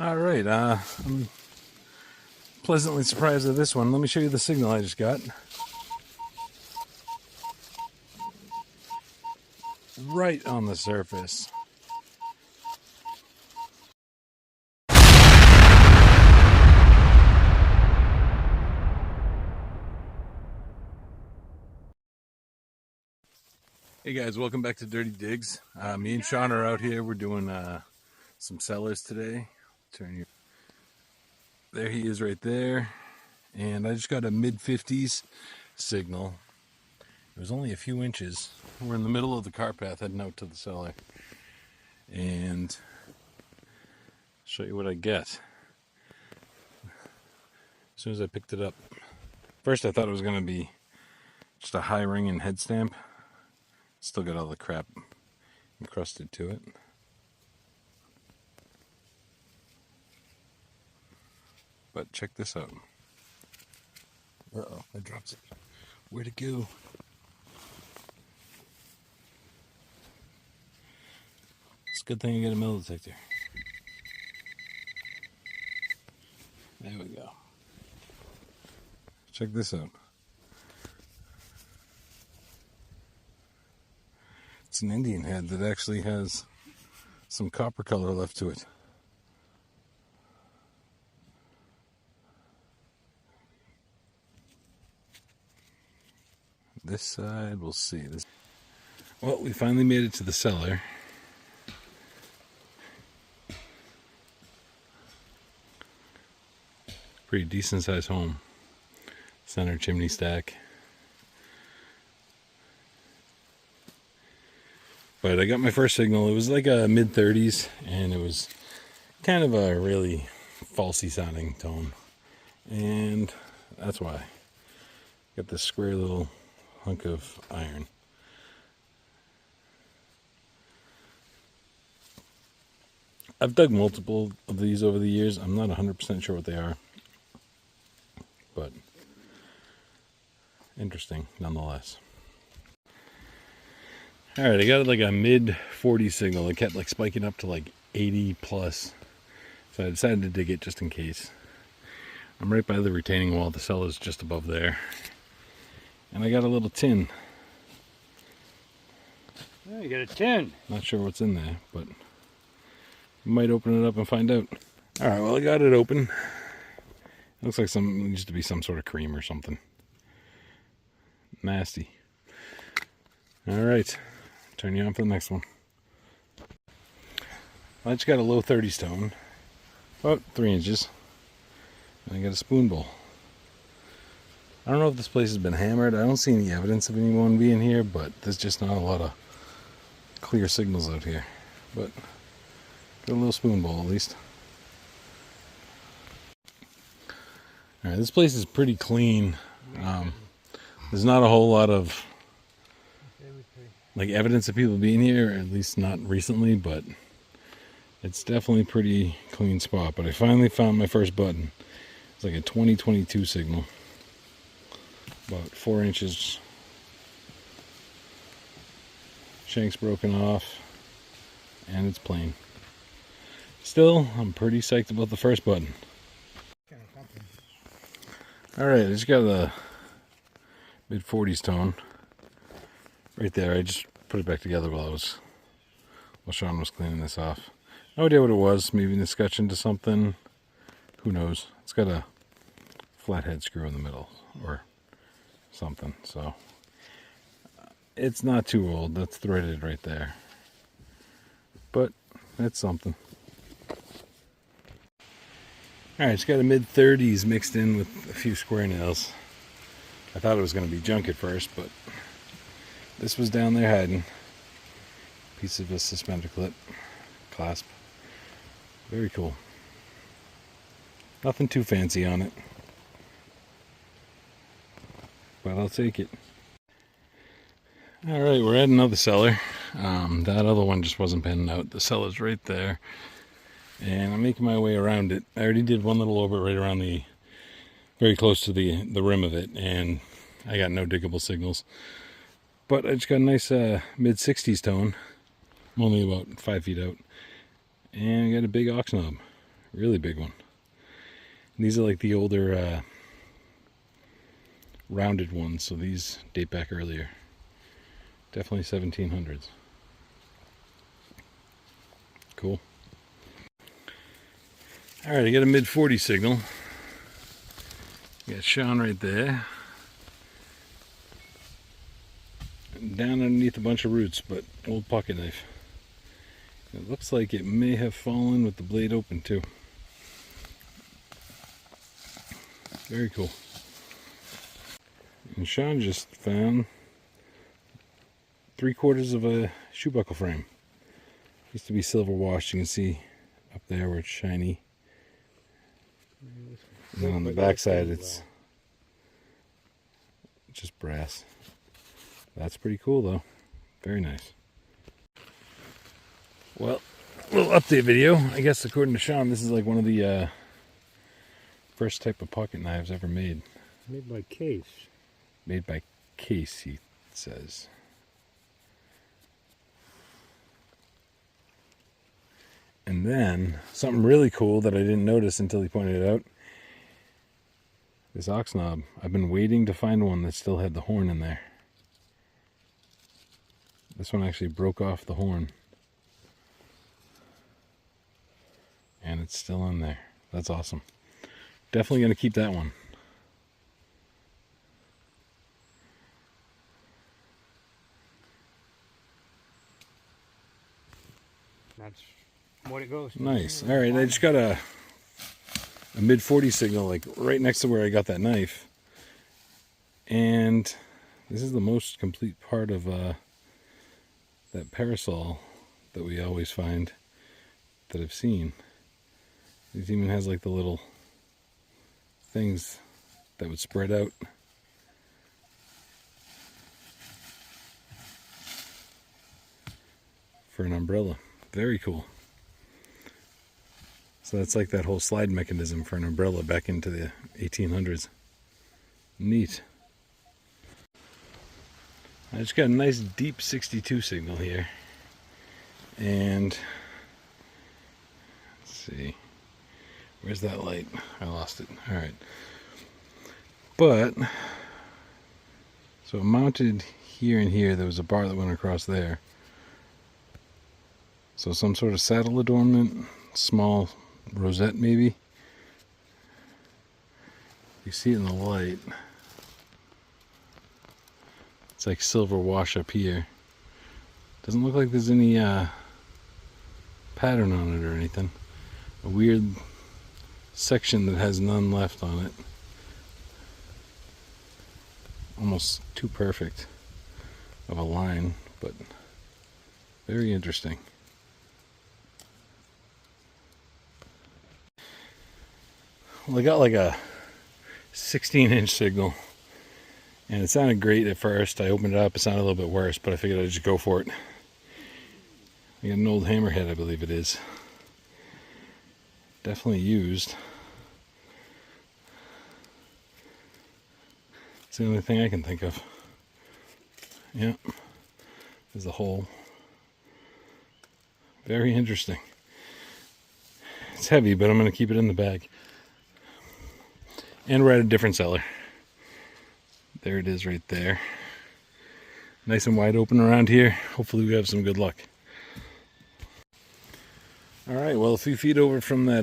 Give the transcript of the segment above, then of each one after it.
All right, I'm pleasantly surprised at this one. Let me show you the signal I just got. Right on the surface. Hey guys, welcome back to Dirty Digs. Me and Sean are out here. We're doing some cellars today. There he is right there. And I just got a mid-50s signal. It was only a few inches. We're in the middle of the car path heading out to the cellar. And show you what I get. As soon as I picked it up. First I thought it was going to be just a high ring and head stamp. Still got all the crap encrusted to it. But check this out. Uh-oh, I dropped it. Where'd it go? It's a good thing I got a metal detector. There we go. Check this out. It's an Indian head that actually has some copper color left to it. This side, we'll see. Well, we finally made it to the cellar. Pretty decent sized home. Center chimney stack. But I got my first signal. It was like a mid-30s, and it was kind of a really falsy sounding tone. And that's why. Got this square little hunk of iron. I've dug multiple of these over the years. I'm not 100% sure what they are. But interesting nonetheless. Alright, I got like a mid-40 signal. It kept like spiking up to like 80 plus. So I decided to dig it just in case. I'm right by the retaining wall. The cell is just above there. And I got a little tin. Oh, you got a tin. Not sure what's in there, but we might open it up and find out. Alright, well I got it open. It looks like it used to be some sort of cream or something. Nasty. Alright. Turn you on for the next one. I just got a low 30 stone. About 3 inches. And I got a spoon bowl. I don't know if this place has been hammered. I don't see any evidence of anyone being here, but there's just not a lot of clear signals out here. But got a little spoon bowl at least. Alright, this place is pretty clean. There's not a whole lot of like evidence of people being here, or at least not recently, but it's definitely a pretty clean spot. But I finally found my first button. It's like a 2022 signal. About 4 inches. Shank's broken off. And it's plain. Still, I'm pretty psyched about the first button. Alright, I just got a mid-40s tone. Right there. I just put it back together while Sean was cleaning this off. No idea what it was. Maybe an escutcheon to something. Who knows? It's got a flathead screw in the middle or something. So it's not too old. That's threaded right there. But it's something. Alright, it's got a mid-30s mixed in with a few square nails. I thought it was going to be junk at first, but this was down there hiding. Piece of a suspender clip. Clasp. Very cool. Nothing too fancy on it. But I'll take it. Alright, we're at another cellar. That other one just wasn't panning out. The cellar's right there. And I'm making my way around it. I already did one little orbit right around very close to the rim of it. And I got no diggable signals. But I just got a nice mid-60s tone. I'm only about 5 feet out. And I got a big ox knob really big one. And these are like the older rounded ones, so these date back earlier. Definitely 1700s. Cool. Alright, I got a mid-40 signal. Got Sean right there. Down underneath a bunch of roots, but old pocket knife. It looks like it may have fallen with the blade open too. Very cool. And Sean just found 3/4 of a shoe buckle frame. Used to be silver washed. You can see up there where it's shiny. And then on the back side it's just brass. That's pretty cool though. Very nice. Well, little update video. I guess according to Sean, this is like one of the first type of pocket knives ever made. Made by Case. Made by Case, he says. And then, something really cool that I didn't notice until he pointed it out. This ox knob. I've been waiting to find one that still had the horn in there. This one actually broke off the horn. And it's still in there. That's awesome. Definitely going to keep that one. That's what it goes to. Nice. All right, I just got a mid-40 signal, like right next to where I got that knife. And this is the most complete part of that parasol that we always find that I've seen. It even has like the little things that would spread out. For an umbrella. Very cool. So that's like that whole slide mechanism for an umbrella back into the 1800s. Neat. I just got a nice deep 62 signal here. And let's see. Where's that light? I lost it. Alright. But so it mounted here and here. There was a bar that went across there. So some sort of saddle adornment, small rosette maybe. You see it in the light. It's like silver wash up here. Doesn't look like there's any pattern on it or anything. A weird section that has none left on it. Almost too perfect of a line, but very interesting. Well, I got like a 16-inch signal, and it sounded great at first. I opened it up, it sounded a little bit worse, but I figured I'd just go for it. I got an old hammerhead, I believe it is. Definitely used. It's the only thing I can think of. Yep, there's the hole. Very interesting. It's heavy, but I'm going to keep it in the bag. And we're at a different cellar. There it is right there. Nice and wide open around here. Hopefully we have some good luck. Alright, well, a few feet over from that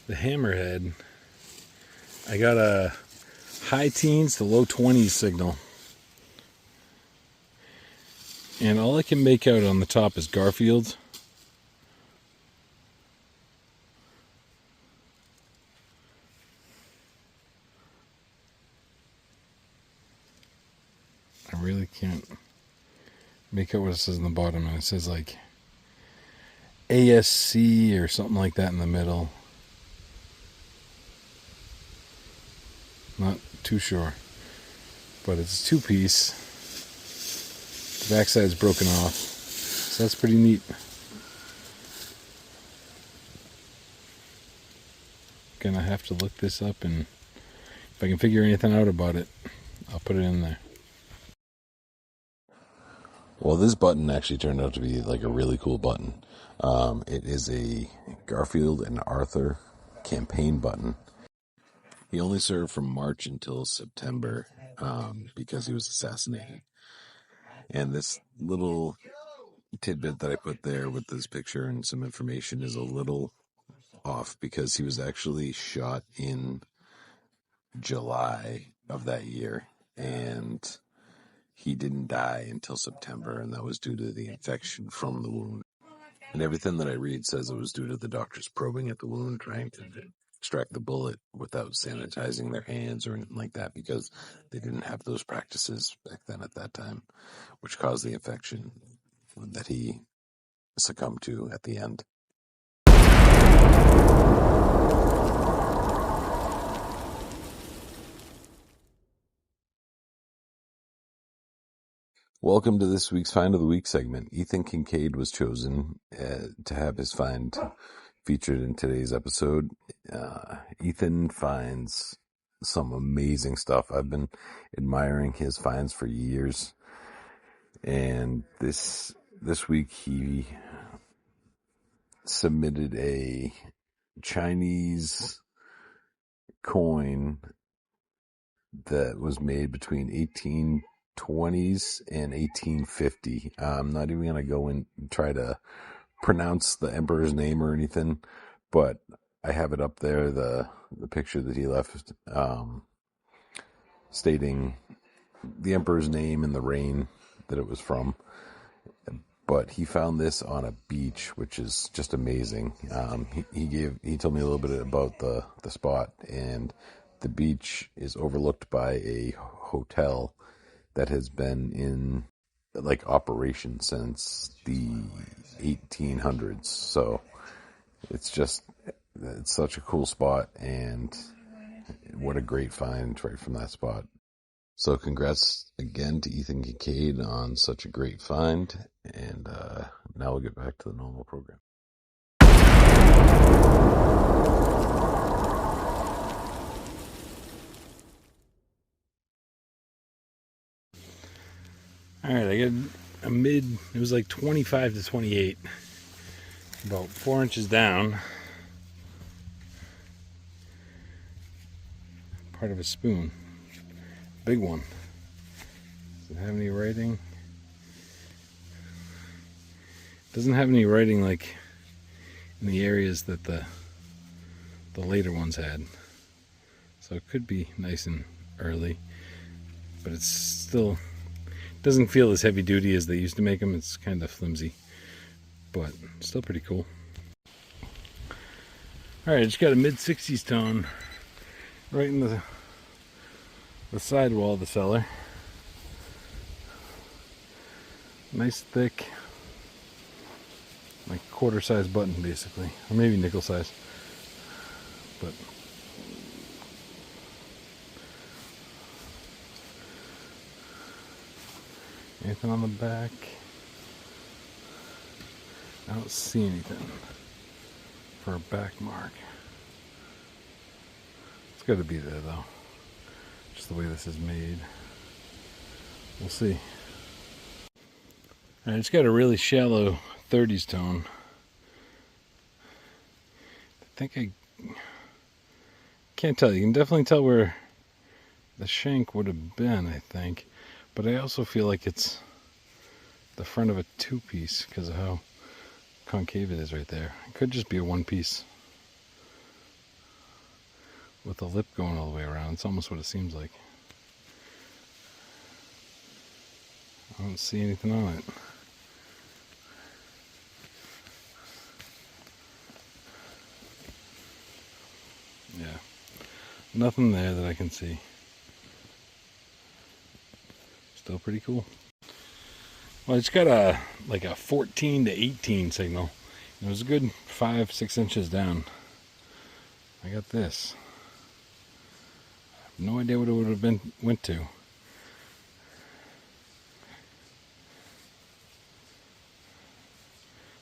the hammerhead, I got a high teens to low 20s signal. And all I can make out on the top is Garfield. I really can't make out what it says in the bottom, and it says like ASC or something like that in the middle. Not too sure, but it's a two-piece. The backside's broken off, so that's pretty neat. Gonna have to look this up, and if I can figure anything out about it, I'll put it in there. Well, this button actually turned out to be like a really cool button. It is a Garfield and Arthur campaign button. He only served from March until September because he was assassinated. And this little tidbit that I put there with this picture and some information is a little off because he was actually shot in July of that year. And he didn't die until September, and that was due to the infection from the wound. And everything that I read says it was due to the doctors probing at the wound, trying to extract the bullet without sanitizing their hands or anything like that, because they didn't have those practices back then at that time, which caused the infection that he succumbed to at the end. Welcome to this week's Find of the Week segment. Ethan Kincaid was chosen to have his find featured in today's episode. Ethan finds some amazing stuff. I've been admiring his finds for years, and this week he submitted a Chinese coin that was made between 1820s and 1850. I'm not even going to go and try to pronounce the emperor's name or anything, but I have it up there, the picture that he left, stating the emperor's name and the reign that it was from. But he found this on a beach, which is just amazing. He told me a little bit about the spot, and the beach is overlooked by a hotel that has been in like operation since the 1800s. So it's such a cool spot, and what a great find right from that spot. So congrats again to Ethan Kincaid on such a great find, and now we'll get back to the normal program. All right, I got a mid, it was like 25 to 28, about 4 inches down, part of a spoon, big one. Does it have any writing? Doesn't have any writing like in the areas that the later ones had. So it could be nice and early, but it's still doesn't feel as heavy duty as they used to make them. It's kind of flimsy, but still pretty cool. All right, it's got a mid-60s tone right in the sidewall of the cellar. Nice thick, like quarter-size button basically, or maybe nickel size. But anything on the back? I don't see anything for a back mark. It's got to be there though, just the way this is made. We'll see. Alright, it's got a really shallow 30s tone. I think I can't tell. You can definitely tell where the shank would have been, I think. But I also feel like it's the front of a two-piece because of how concave it is right there. It could just be a one-piece with the lip going all the way around. It's almost what it seems like. I don't see anything on it. Yeah, nothing there that I can see. Still pretty cool. Well, it's got a 14 to 18 signal. It was a good 5-6 inches down. I got this. I have no idea what it would have went to.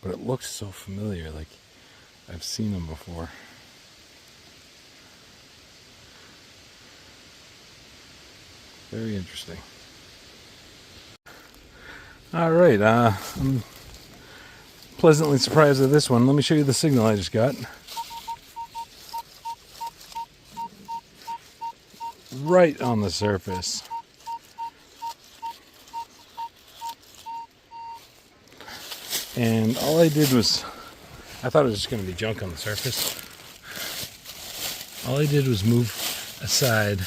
But it looks so familiar, like I've seen them before. Very interesting. All right, I'm pleasantly surprised at this one. Let me show you the signal I just got. Right on the surface. And all I did was, I thought it was just going to be junk on the surface. All I did was move aside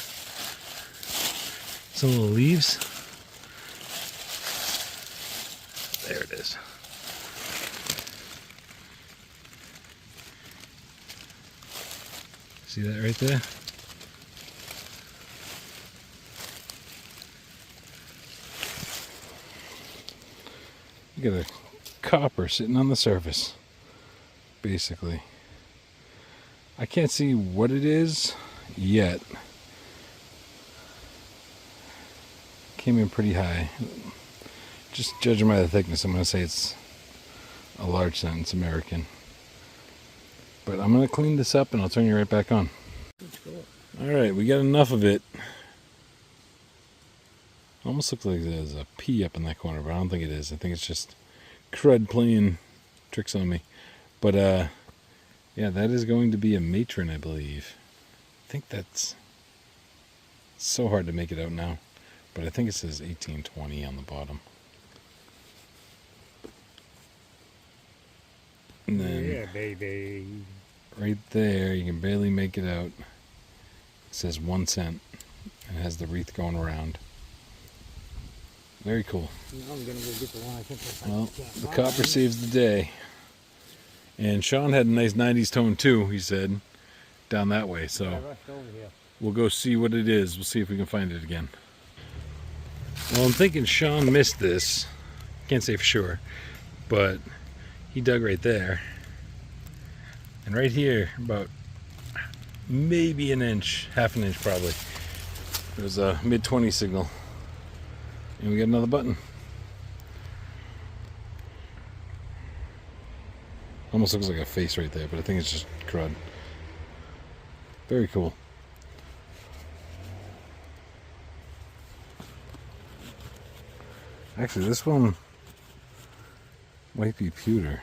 some of the leaves. There it is. See that right there? You got a copper sitting on the surface, basically. I can't see what it is yet. Came in pretty high. Just judging by the thickness, I'm going to say it's a large sentence American. But I'm going to clean this up and I'll turn you right back on. Alright, we got enough of it. Almost looks like there's a P up in that corner, but I don't think it is. I think it's just crud playing tricks on me. But yeah, that is going to be a matron, I believe. I think that's so hard to make it out now. But I think it says 1820 on the bottom. And then Yeah, baby. right there, you can barely make it out. It says 1 cent. And it has the wreath going around. Very cool. Now I'm gonna go get the one I think Well, the copper saves the day. And Sean had a nice 90s tone too, he said, down that way. I So rushed over here. we'll go see what it is. We'll see if we can find it again. Well, I'm thinking Sean missed this. Can't say for sure. But he dug right there. And right here, about maybe an inch, half an inch probably. It was a mid-20 signal. And we got another button. Almost looks like a face right there, but I think it's just crud. Very cool. Actually, this one might be pewter.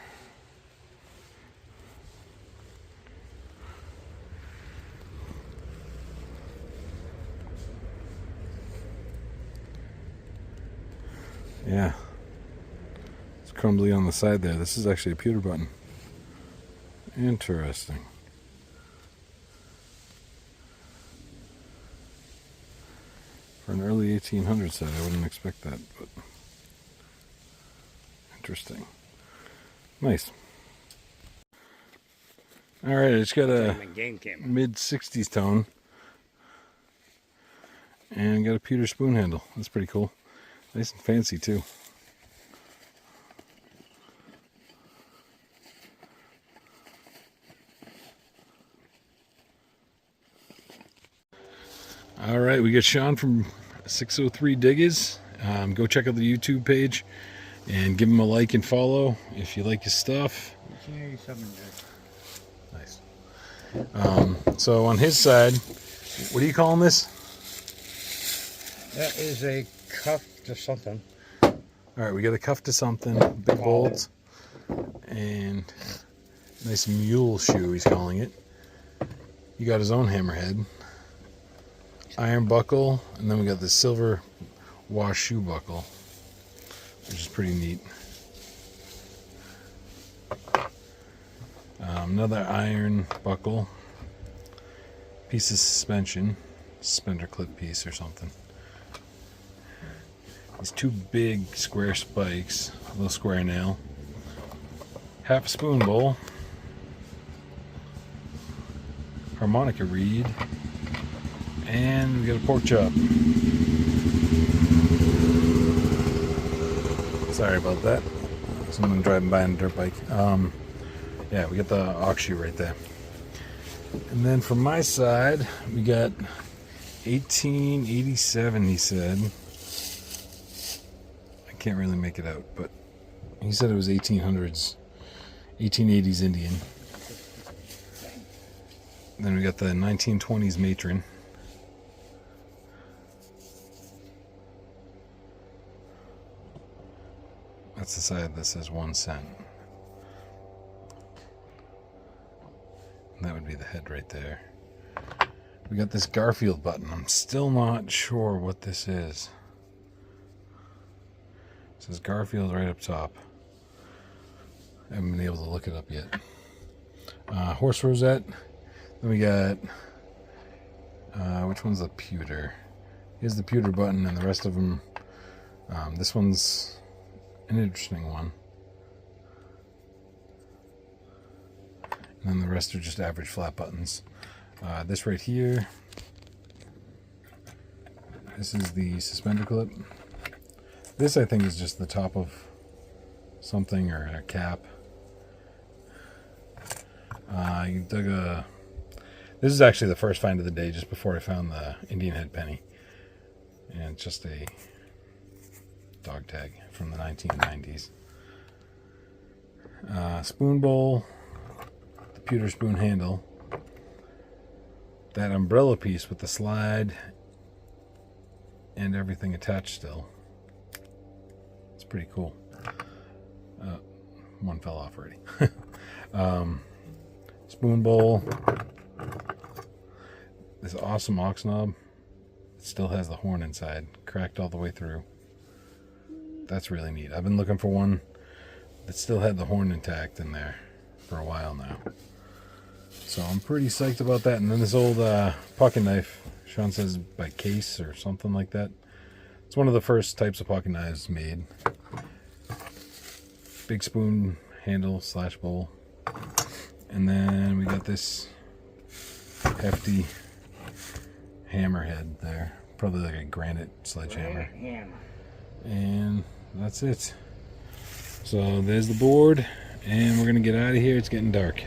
Yeah. It's crumbly on the side there. This is actually a pewter button. Interesting. For an early 1800s set, I wouldn't expect that, but interesting. Nice. Alright, it's got a mid-60s tone. And got a pewter spoon handle. That's pretty cool. Nice and fancy too. All right, we got Sean from 603 Diggers. Go check out the YouTube page and give him a like and follow if you like his stuff. 1887. Nice. So on his side, what are you calling this? That is a cuff to something. All right, we got a cuff to something, big bolts, and nice mule shoe, he's calling it. He got his own hammerhead, iron buckle, and then we got the silver wash shoe buckle, which is pretty neat. Another iron buckle, piece of suspension, suspender clip piece or something. These two big square spikes, a little square nail, half a spoon bowl, harmonica reed, and we got a pork chop. Sorry about that. Someone driving by on a dirt bike. Yeah, we got the aux shoe right there. And then from my side, we got 1887, he said. I can't really make it out, but he said it was 1800s, 1880s Indian. Then we got the 1920s matron. That's the side that says 1 cent. And that would be the head right there. We got this Garfield button. I'm still not sure what this is. It says Garfield right up top. I haven't been able to look it up yet. Horse rosette. Then we got, which one's the pewter? Here's the pewter button, and the rest of them, this one's an interesting one. And then the rest are just average flat buttons. This right here, this is the suspender clip. This I think is just the top of something or a cap. You dug a... This is actually the first find of the day, just before I found the Indian head penny. And it's just a dog tag from the 1990s. Spoon bowl, the pewter spoon handle. That umbrella piece with the slide and everything attached still. It's pretty cool. One fell off already. Spoon bowl. This awesome ox knob. It still has the horn inside, cracked all the way through. That's really neat. I've been looking for one that still had the horn intact in there for a while now. So I'm pretty psyched about that. And then this old pocket knife, Sean says by Case or something like that. It's one of the first types of pocket knives made. Big spoon handle / bowl. And then we got this hefty hammerhead there. Probably like a granite sledgehammer. And that's it. So there's the board. And we're going to get out of here. It's getting dark.